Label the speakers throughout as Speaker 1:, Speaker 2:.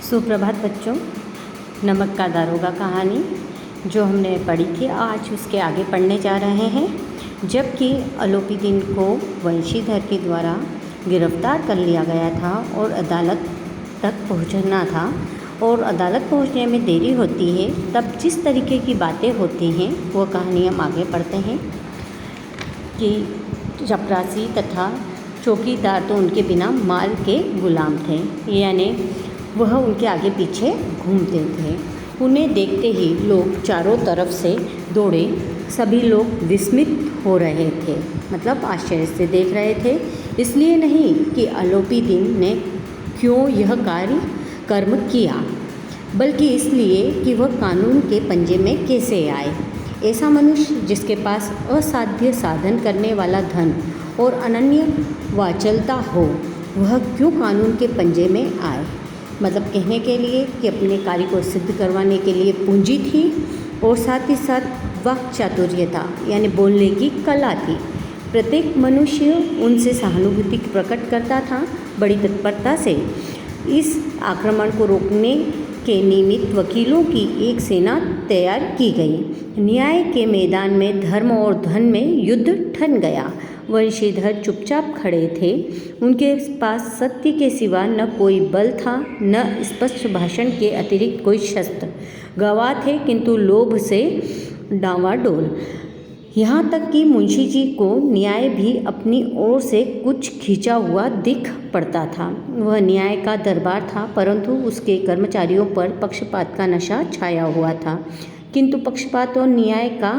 Speaker 1: सुप्रभात बच्चों। नमक का दारोगा कहानी जो हमने पढ़ी थी, आज उसके आगे पढ़ने जा रहे हैं। जबकि आलोपीदीन को वंशीधर के द्वारा गिरफ्तार कर लिया गया था और अदालत तक पहुंचना था और अदालत पहुंचने में देरी होती है, तब जिस तरीके की बातें होती हैं वो कहानी हम आगे पढ़ते हैं कि चपरासी तथा चौकीदार तो उनके बिना माल के गुलाम थे, यानी वह उनके आगे पीछे घूमते थे। उन्हें देखते ही लोग चारों तरफ से दौड़े। सभी लोग विस्मित हो रहे थे, मतलब आश्चर्य से देख रहे थे। इसलिए नहीं कि आलोपीदीन ने क्यों यह कर्म किया, बल्कि इसलिए कि वह कानून के पंजे में कैसे आए। ऐसा मनुष्य जिसके पास असाध्य साधन करने वाला धन और अनन्य वाचलता हो, वह क्यों कानून के पंजे में आए। मतलब कहने के लिए कि अपने कार्य को सिद्ध करवाने के लिए पूंजी थी और साथ ही साथ वाक् चातुर्य था, यानी बोलने की कला थी। प्रत्येक मनुष्य उनसे सहानुभूति प्रकट करता था। बड़ी तत्परता से इस आक्रमण को रोकने के निमित्त वकीलों की एक सेना तैयार की गई। न्याय के मैदान में धर्म और धन में युद्ध ठन गया। वंशीधर चुपचाप खड़े थे। उनके पास सत्य के सिवा न कोई बल था, न स्पष्ट भाषण के अतिरिक्त कोई शस्त्र। गवाह थे किंतु लोभ से डांवाडोल। यहाँ तक कि मुंशी जी को न्याय भी अपनी ओर से कुछ खींचा हुआ दिख पड़ता था। वह न्याय का दरबार था, परंतु उसके कर्मचारियों पर पक्षपात का नशा छाया हुआ था। किंतु पक्षपात और न्याय का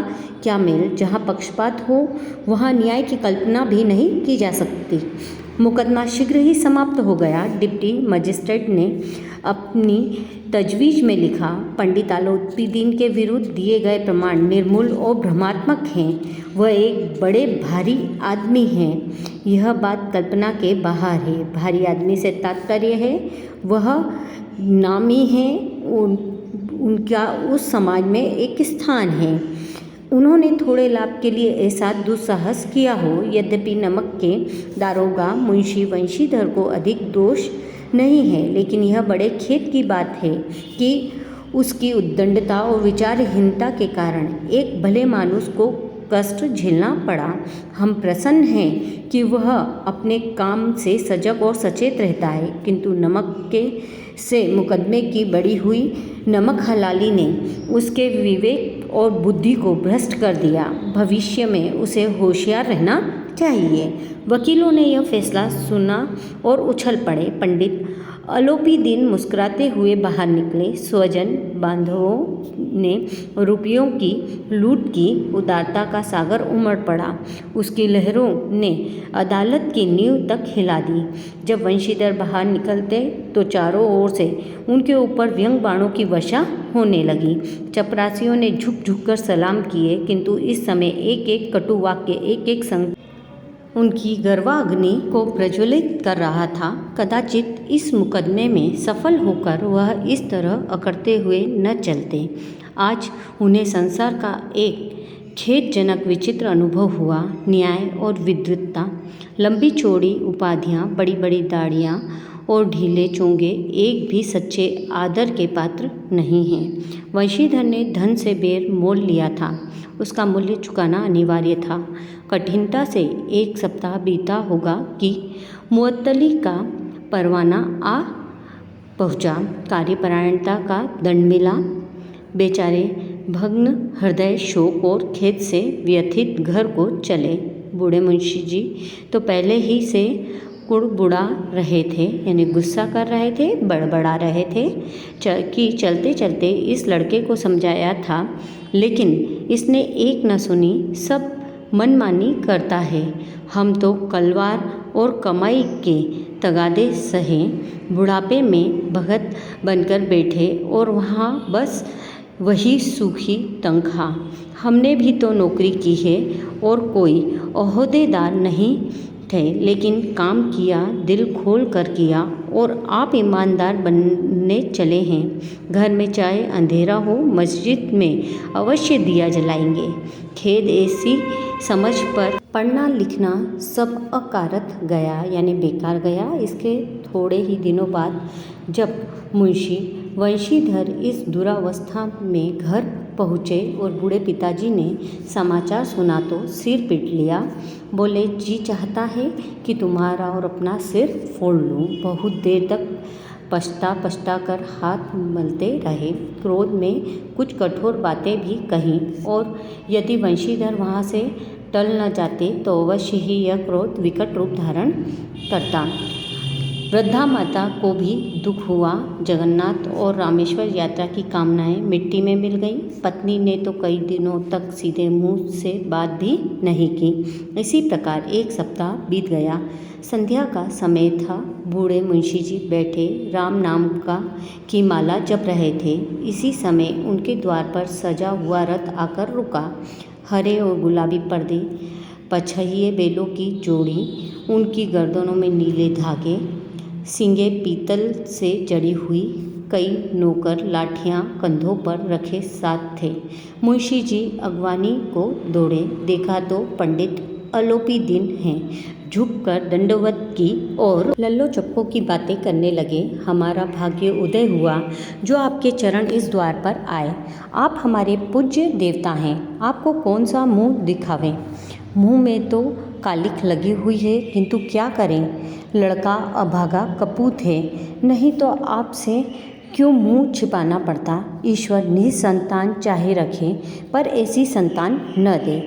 Speaker 1: क्या मेल। जहाँ पक्षपात हो वहाँ न्याय की कल्पना भी नहीं की जा सकती। मुकदमा शीघ्र ही समाप्त हो गया। डिप्टी मजिस्ट्रेट ने अपनी तजवीज़ में लिखा, पंडित आलोपीदीन के विरुद्ध दिए गए प्रमाण निर्मूल और भ्रमात्मक हैं। वह एक बड़े भारी आदमी हैं। यह बात कल्पना के बाहर है। भारी आदमी से तात्पर्य है वह नामी है, उनका उस समाज में एक स्थान है। उन्होंने थोड़े लाभ के लिए ऐसा दुस्साहस किया हो। यद्यपि नमक के दारोगा मुंशी वंशीधर को अधिक दोष नहीं है, लेकिन यह बड़े खेद की बात है कि उसकी उद्दंडता और विचारहीनता के कारण एक भले मानुष को कष्ट झेलना पड़ा। हम प्रसन्न हैं कि वह अपने काम से सजग और सचेत रहता है, किंतु नमक के से मुकदमे की बड़ी हुई नमक हलाली ने उसके विवेक और बुद्धि को भ्रष्ट कर दिया। भविष्य में उसे होशियार रहना चाहिए। वकीलों ने यह फैसला सुना और उछल पड़े। पंडित आलोपीदीन मुस्कुराते हुए बाहर निकले। स्वजन बांधवों ने रुपयों की लूट की। उदारता का सागर उमड़ पड़ा। उसकी लहरों ने अदालत की नींव तक हिला दी। जब वंशीधर बाहर निकलते तो चारों ओर से उनके ऊपर व्यंग बाणों की वर्षा होने लगी। चपरासियों ने झुक झुक कर सलाम किए, किंतु इस समय एक एक कटु वाक्य एक एक संग उनकी गर्वाग्नि को प्रज्वलित कर रहा था। कदाचित इस मुकदमे में सफल होकर वह इस तरह अकड़ते हुए न चलते। आज उन्हें संसार का एक खेदजनक विचित्र अनुभव हुआ। न्याय और विद्वत्ता, लंबी चौड़ी उपाधियाँ, बड़ी बड़ी दाढ़ियाँ और ढीले चोंगे एक भी सच्चे आदर के पात्र नहीं हैं। वंशीधर ने धन से बेर मोल लिया था। उसका मूल्य चुकाना अनिवार्य था। कठिनता से एक सप्ताह बीता होगा कि मुअत्तली का परवाना आ पहुंचा। कार्यपरायणता का दंड मिला। बेचारे भग्न हृदय शोक और खेद से व्यथित घर को चले। बूढ़े मुंशी जी तो पहले ही से कुड़बुड़ा रहे थे, यानी गुस्सा कर रहे थे, बड़बड़ा रहे थे कि चलते चलते इस लड़के को समझाया था, लेकिन इसने एक न सुनी, सब मनमानी करता है। हम तो कलवार और कमाई के तगादे सहे बुढ़ापे में भगत बनकर बैठे और वहाँ बस वही सूखी तनख्वाह। हमने भी तो नौकरी की है और कोई ओहदेदार नहीं थे, लेकिन काम किया, दिल खोल कर किया और आप ईमानदार बनने चले हैं। घर में चाहे अंधेरा हो, मस्जिद में अवश्य दिया जलाएंगे। खेद ऐसी समझ पर पढ़ना लिखना सब अकारत गया यानी बेकार गया। इसके थोड़े ही दिनों बाद जब मुंशी वंशीधर इस दुरावस्था में घर पहुँचे और बूढ़े पिताजी ने समाचार सुना तो सिर पीट लिया। बोले, जी चाहता है कि तुम्हारा और अपना सिर फोड़ लूँ। बहुत देर तक पछता कर हाथ मलते रहे। क्रोध में कुछ कठोर बातें भी कहीं और यदि वंशीधर वहाँ से टल न जाते तो अवश्य ही यह क्रोध विकट रूप धारण करता। वृद्धा माता को भी दुख हुआ। जगन्नाथ और रामेश्वर यात्रा की कामनाएं मिट्टी में मिल गई। पत्नी ने तो कई दिनों तक सीधे मुंह से बात भी नहीं की। इसी प्रकार एक सप्ताह बीत गया। संध्या का समय था। बूढ़े मुंशी जी बैठे राम नाम की माला जप रहे थे। इसी समय उनके द्वार पर सजा हुआ रथ आकर रुका। हरे और गुलाबी पर्दे, पछहिए बेलों की जोड़ी, उनकी गर्दनों में नीले धागे, सींगे पीतल से जड़ी हुई, कई नौकर लाठियां कंधों पर रखे साथ थे। मुंशी जी अगवानी को दौड़े। देखा तो पंडित आलोपी दिन हैं। झुककर दंडवत की और लल्लो चप्पो की बातें करने लगे। हमारा भाग्य उदय हुआ जो आपके चरण इस द्वार पर आए। आप हमारे पूज्य देवता हैं। आपको कौन सा मुंह दिखावें। मुंह में तो कालिख लगी हुई है, किंतु क्या करें। लड़का अभागा कपूत है, नहीं तो आपसे क्यों मुंह छिपाना पड़ता। ईश्वर निसंतान चाहे रखे, पर ऐसी संतान न दे।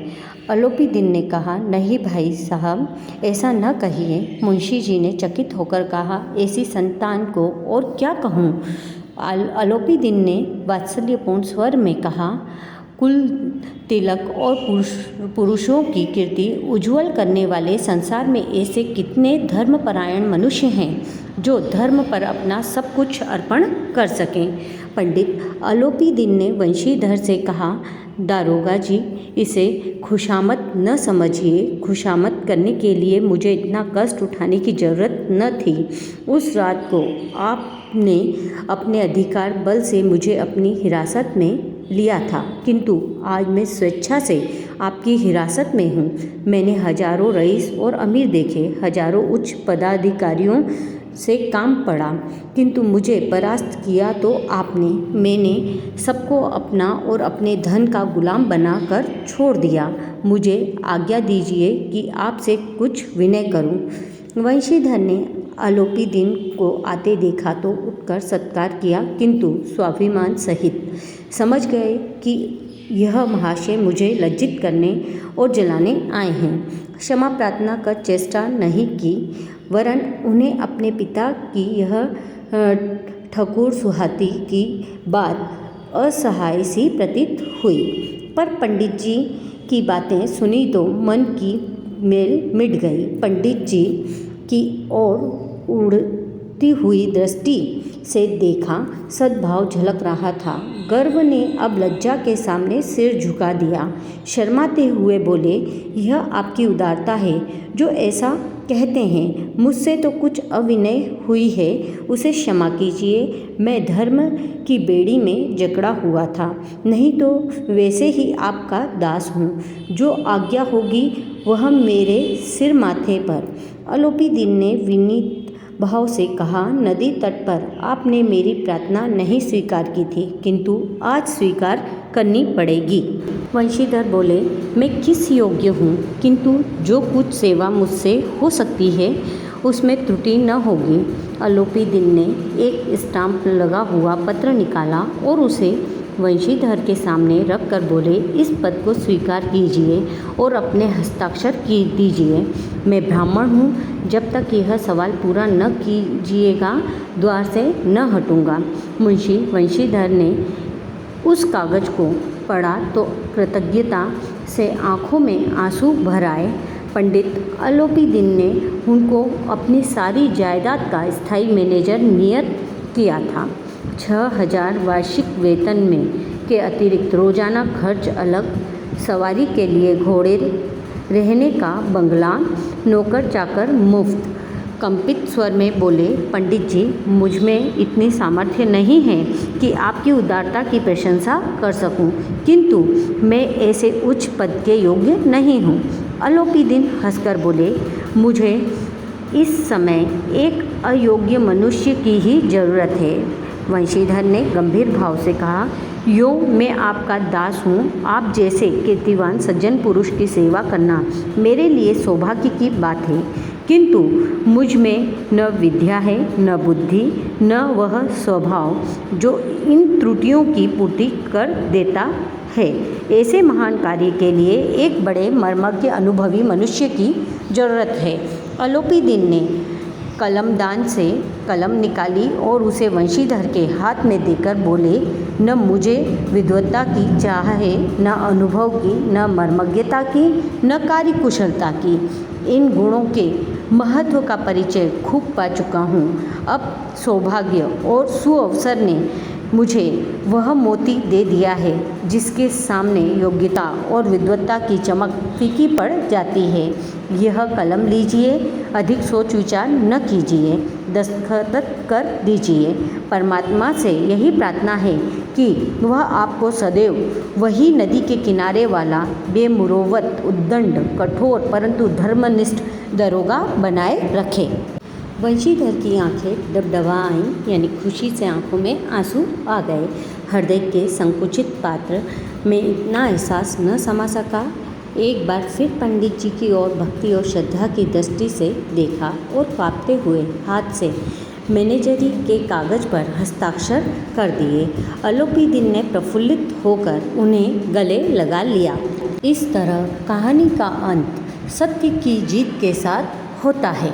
Speaker 1: आलोपी दिन ने कहा, नहीं भाई साहब, ऐसा न कहिए। मुंशी जी ने चकित होकर कहा, ऐसी संतान को और क्या कहूँ। आलोपी दिन ने वात्सल्यपूर्ण स्वर में कहा, कुल तिलक और पुरुषों की कीर्ति उज्ज्वल करने वाले संसार में ऐसे कितने धर्मपरायण मनुष्य हैं जो धर्म पर अपना सब कुछ अर्पण कर सकें। पंडित आलोपी दिन ने वंशीधर से कहा, दारोगा जी, इसे खुशामद न समझिए। खुशामद करने के लिए मुझे इतना कष्ट उठाने की जरूरत न थी। उस रात को आपने अपने अधिकार बल से मुझे अपनी हिरासत में लिया था, किंतु आज मैं स्वेच्छा से आपकी हिरासत में हूँ। मैंने हजारों रईस और अमीर देखे, हजारों उच्च पदाधिकारियों से काम पड़ा, किंतु मुझे परास्त किया तो आपने। मैंने सबको अपना और अपने धन का गुलाम बनाकर छोड़ दिया। मुझे आज्ञा दीजिए कि आपसे कुछ विनय करूं। वंशीधर ने आलोपी दिन को आते देखा तो उठकर सत्कार किया, किंतु स्वाभिमान सहित। समझ गए कि यह महाशय मुझे लज्जित करने और जलाने आए हैं। क्षमा प्रार्थना कर चेष्टा नहीं की, वरन उन्हें अपने पिता की यह ठकुर सुहाती की बात असहाय सी प्रतीत हुई। पर पंडित जी की बातें सुनी तो मन की मेल मिट गई। पंडित जी की ओर उड़ती हुई दृष्टि से देखा, सद्भाव झलक रहा था। गर्व ने अब लज्जा के सामने सिर झुका दिया। शर्माते हुए बोले, यह आपकी उदारता है जो ऐसा कहते हैं। मुझसे तो कुछ अविनय हुई है, उसे क्षमा कीजिए। मैं धर्म की बेड़ी में जकड़ा हुआ था, नहीं तो वैसे ही आपका दास हूँ। जो आज्ञा होगी वह मेरे सिर माथे पर। आलोपी दिन ने विनीत भाव से कहा, नदी तट पर आपने मेरी प्रार्थना नहीं स्वीकार की थी, किंतु आज स्वीकार करनी पड़ेगी। वंशीधर बोले, मैं किस योग्य हूँ, किंतु जो कुछ सेवा मुझसे हो सकती है उसमें त्रुटि न होगी। आलोपी दिन ने एक स्टाम्प लगा हुआ पत्र निकाला और उसे वंशीधर के सामने रख कर बोले, इस पद को स्वीकार कीजिए और अपने हस्ताक्षर की दीजिए। मैं ब्राह्मण हूँ, जब तक यह सवाल पूरा न कीजिएगा द्वार से न हटूँगा। मुंशी वंशीधर ने उस कागज को पढ़ा तो कृतज्ञता से आँखों में आंसू भर आए। पंडित आलोपी दिन ने उनको अपनी सारी जायदाद का स्थायी मैनेजर नियत किया था। 6000 वार्षिक वेतन में के अतिरिक्त रोजाना खर्च अलग, सवारी के लिए घोड़े, रहने का बंगला, नौकर चाकर मुफ्त। कंपित स्वर में बोले, पंडित जी, मुझ में इतनी सामर्थ्य नहीं है कि आपकी उदारता की प्रशंसा कर सकूं, किंतु मैं ऐसे उच्च पद के योग्य नहीं हूं। अलोपीदीन हंसकर बोले, मुझे इस समय एक अयोग्य मनुष्य की ही ज़रूरत है। वंशीधर ने गंभीर भाव से कहा, यो मैं आपका दास हूँ। आप जैसे कीर्तिवान सज्जन पुरुष की सेवा करना मेरे लिए सौभाग्य की बात है, किंतु मुझ में न विद्या है, न बुद्धि, न वह स्वभाव जो इन त्रुटियों की पूर्ति कर देता है। ऐसे महान कार्य के लिए एक बड़े मर्मज्ञ अनुभवी मनुष्य की ज़रूरत है। अलोपीदीन ने कलमदान से कलम निकाली और उसे वंशीधर के हाथ में देकर बोले, न मुझे विद्वत्ता की चाह है, न अनुभव की, न मर्मज्ञता की, न कार्यकुशलता की। इन गुणों के महत्व का परिचय खूब पा चुका हूँ। अब सौभाग्य और सुअवसर ने मुझे वह मोती दे दिया है जिसके सामने योग्यता और विद्वत्ता की चमक फीकी पड़ जाती है। यह कलम लीजिए, अधिक सोच विचार न कीजिए, दस्तखत कर दीजिए। परमात्मा से यही प्रार्थना है कि वह आपको सदैव वही नदी के किनारे वाला बेमुरौवत, उद्दंड, कठोर परंतु धर्मनिष्ठ दरोगा बनाए रखे। वंशीधर की आंखें डबडबा आईं, यानी खुशी से आंखों में आंसू आ गए। हृदय के संकुचित पात्र में इतना एहसास न समा सका। एक बार फिर पंडित जी की ओर भक्ति और श्रद्धा की दृष्टि से देखा और कांपते हुए हाथ से मैनेजरी के कागज़ पर हस्ताक्षर कर दिए। अलोपीदीन ने प्रफुल्लित होकर उन्हें गले लगा लिया। इस तरह कहानी का अंत सत्य की जीत के साथ होता है।